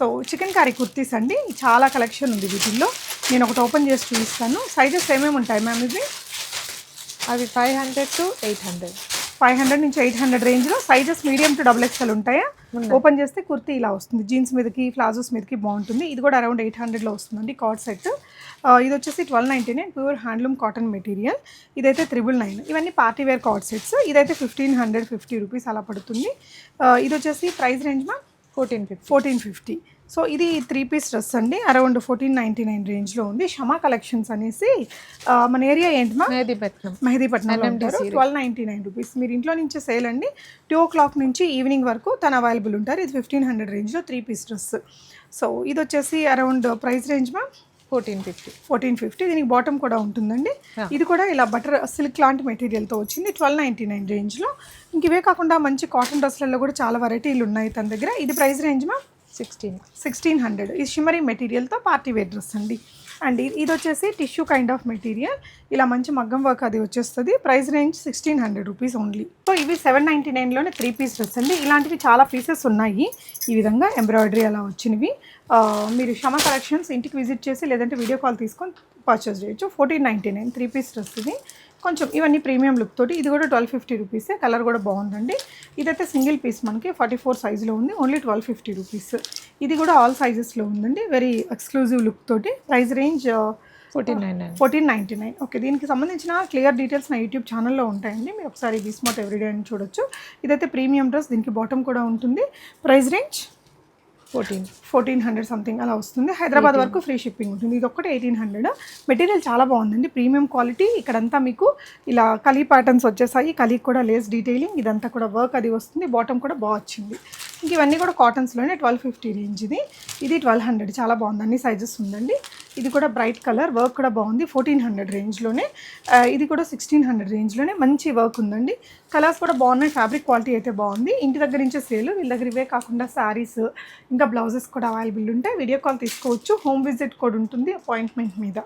So chicken curry kurtis అండి, చాలా collection ఉంది వీటిల్లో. నేను ఒకటి ఓపెన్ చేసి చూపిస్తాను. సైజెస్ ఏమేమి ఉంటాయి మ్యామ్ ఇవి? అవి 500 to 800. 500 నుంచి 800 రేంజ్లో సైజెస్ మీడియం టు XXL ఉంటాయా? ఓపెన్ చేస్తే కుర్తీ ఇలా వస్తుంది, జీన్స్ మీదకి ప్లాజోస్ మీదకి బాగుంటుంది. ఇది కూడా అరౌండ్ 800లో వస్తుందండి కార్డ్ సెట్. ఇది వచ్చేసి 1299 ప్యూర్ హ్యాండ్లూమ్ కాటన్ మెటీరియల్. ఇదైతే 999. ఇవన్నీ పార్టీ వేర్ కార్డ్ సెట్స్. ఇదైతే 1550 రూపీస్ అలా పడుతుంది. ఇది వచ్చేసి ప్రైస్ రేంజ్ మా 1450. సో ఇది 3 పీస్ డ్రెస్ అండి, అరౌండ్ 1499 రేంజ్లో ఉంది. షమా కలెక్షన్స్ అనేసి. మన ఏరియా ఏంటి మా? మెహదీపట్నంలో ఉంటారు. 1299 రూపీస్. మీరు ఇంట్లో నుంచే సేల్ అండి. 2 o'clock నుంచి ఈవినింగ్ వరకు తను అవైలబుల్ ఉంటారు. ఇది 1500 రేంజ్లో 3 పీస్ డ్రెస్. సో ఇది వచ్చేసి అరౌండ్ ప్రైస్ రేంజ్ మా 1450. దీనికి బాటమ్ కూడా ఉంటుందండి. ఇది కూడా ఇలా బటర్ సిల్క్ లాంటి మెటీరియల్తో వచ్చింది, 1299 రేంజ్లో. ఇంక ఇవే కాకుండా మంచి కాటన్ డ్రెస్లలో కూడా చాలా వెరైటీలు ఉన్నాయి తన దగ్గర. ఇది ప్రైస్ రేంజ్ మా 1600. ఇది షిమరీ మెటీరియల్తో పార్టీ వేర్ డ్రెస్ అండి. అండ్ ఇది వచ్చేసి టిష్యూ కైండ్ ఆఫ్ మెటీరియల్, ఇలా మంచి మగ్గం వర్క్ అది వచ్చేస్తుంది. Price range 1600 rupees only. So ఇవి 799లోనే 3 పీస్ డ్రెస్ అండి. ఇలాంటివి చాలా పీసెస్ ఉన్నాయి ఈ విధంగా ఎంబ్రాయిడరీ అలా వచ్చినవి. మీరు షమా కలెక్షన్స్ ఇంటికి విజిట్ చేసి లేదంటే వీడియో కాల్ తీసుకొని పర్చేస్ చేయొచ్చు. 1499 3 పీస్ డ్రెస్ ఇది. కొంచెం ఇవన్నీ ప్రీమియం లుక్ తోటి. ఇది కూడా 1250 రూపీసే. కలర్ కూడా బాగుందండి. ఇదైతే సింగిల్ పీస్ మనకి 44 సైజులో ఉంది, ఓన్లీ 1250 రూపీస్. ఇది కూడా ఆల్ సైజెస్లో ఉందండి, వెరీ ఎక్స్క్లూజివ్ లుక్ తోటి. Price range 1499. ఓకే, దీనికి సంబంధించిన క్లియర్ డీటెయిల్స్ నా యూట్యూబ్ ఛానల్లో ఉంటాయండి, మీరు ఒకసారి విస్మార్ట్ ఎవ్రీడే అని చూడొచ్చు. ఇదైతే ప్రీమియం డ్రెస్, దీనికి బాటమ్ కూడా ఉంటుంది. ప్రైస్ రేంజ్ 1400 సంథింగ్ అలా వస్తుంది. హైదరాబాద్ వరకు ఫ్రీ షిప్పింగ్ ఉంటుంది. ఇది ఒక్కటి 1800. మెటీరియల్ చాలా బాగుందండి, ప్రీమియం క్వాలిటీ. ఇక్కడంతా మీకు ఇలా కలీ ప్యాటర్న్స్ వచ్చేసాయి, కలీకి కూడా లేస్ డీటెయిలింగ్, ఇదంతా కూడా వర్క్ అది వస్తుంది. బాటమ్ కూడా బాగా వచ్చింది. ఇంక ఇవన్నీ కూడా కాటన్స్లోనే 1250 రేంజ్. ఇది 1200, చాలా బాగుంది, అన్ని సైజెస్ ఉందండి. ఇది కూడా బ్రైట్ కలర్, వర్క్ కూడా బాగుంది, 1400 రేంజ్లోనే. ఇది కూడా 1600 రేంజ్లోనే, మంచి వర్క్ ఉందండి. కలర్స్ కూడా బాగున్నాయి, ఫ్యాబ్రిక్ క్వాలిటీ అయితే బాగుంది. ఇంటి దగ్గర నుంచే సేల్. వీళ్ళ దగ్గర ఇవే కాకుండా శారీస్ ఇంకా బ్లౌజెస్ కూడా అవైలబుల్ ఉంటాయి. వీడియో కాల్ తీసుకోవచ్చు. హోమ్ విజిట్ కూడా ఉంటుంది అపాయింట్మెంట్ మీద.